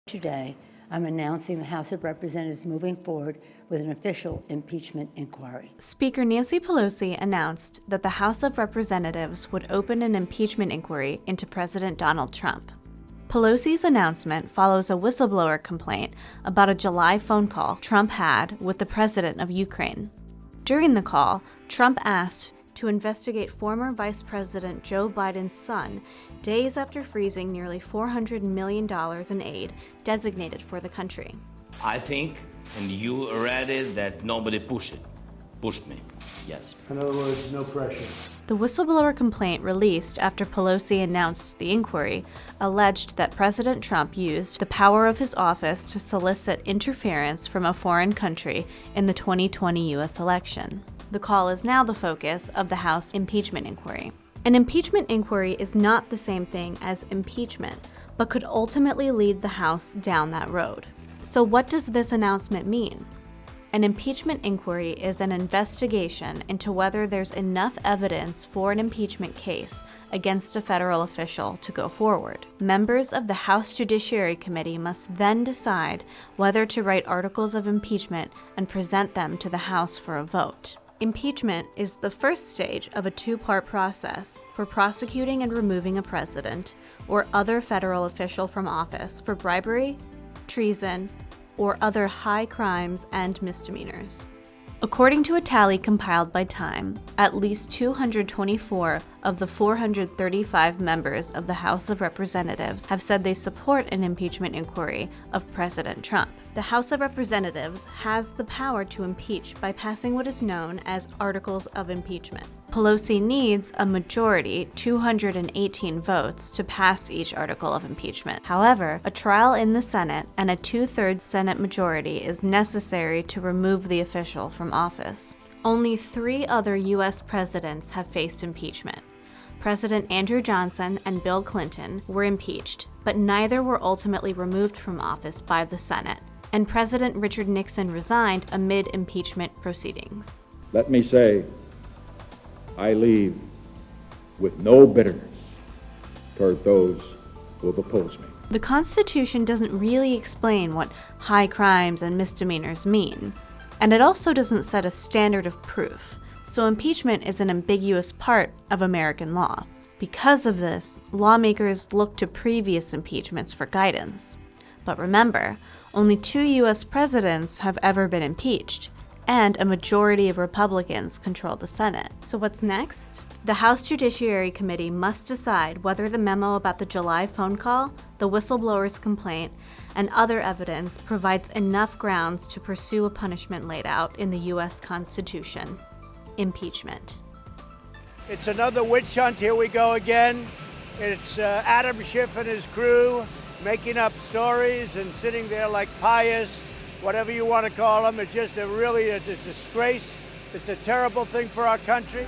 Today, I'm announcing the House of Representatives moving forward with an official impeachment inquiry. Speaker Nancy Pelosi announced that the House of Representatives would open an impeachment inquiry into President Donald Trump. Pelosi's announcement follows a whistleblower complaint about a July phone call Trump had with the president of Ukraine. During the call, Trump asked to investigate former Vice President Joe Biden's son days after freezing nearly $400 million in aid designated for the country. I think, and you read it, that nobody pushed me, yes. In other words, no pressure. The whistleblower complaint released after Pelosi announced the inquiry alleged that President Trump used the power of his office to solicit interference from a foreign country in the 2020 U.S. election. The call is now the focus of the House impeachment inquiry. An impeachment inquiry is not the same thing as impeachment, but could ultimately lead the House down that road. So what does this announcement mean? An impeachment inquiry is an investigation into whether there's enough evidence for an impeachment case against a federal official to go forward. Members of the House Judiciary Committee must then decide whether to write articles of impeachment and present them to the House for a vote. Impeachment is the first stage of a two-part process for prosecuting and removing a president or other federal official from office for bribery, treason, or other high crimes and misdemeanors. According to a tally compiled by Time, at least 224 of the 435 members of the House of Representatives have said they support an impeachment inquiry of President Trump. The House of Representatives has the power to impeach by passing what is known as articles of impeachment. Pelosi needs a majority, 218 votes, to pass each article of impeachment. However, a trial in the Senate and a 2/3 Senate majority is necessary to remove the official from office. Only 3 other U.S. presidents have faced impeachment. President Andrew Johnson and Bill Clinton were impeached, but neither were ultimately removed from office by the Senate, and President Richard Nixon resigned amid impeachment proceedings. Let me say, I leave with no bitterness toward those who have opposed me. The Constitution doesn't really explain what high crimes and misdemeanors mean, and it also doesn't set a standard of proof, so impeachment is an ambiguous part of American law. Because of this, lawmakers look to previous impeachments for guidance. But remember, only 2 U.S. presidents have ever been impeached, and a majority of Republicans control the Senate. So what's next? The House Judiciary Committee must decide whether the memo about the July phone call, the whistleblower's complaint, and other evidence provides enough grounds to pursue a punishment laid out in the U.S. Constitution: impeachment. It's another witch hunt. Here we go again. It's Adam Schiff and his crew making up stories and sitting there like pious, whatever you want to call them. It's just really a disgrace. It's a terrible thing for our country.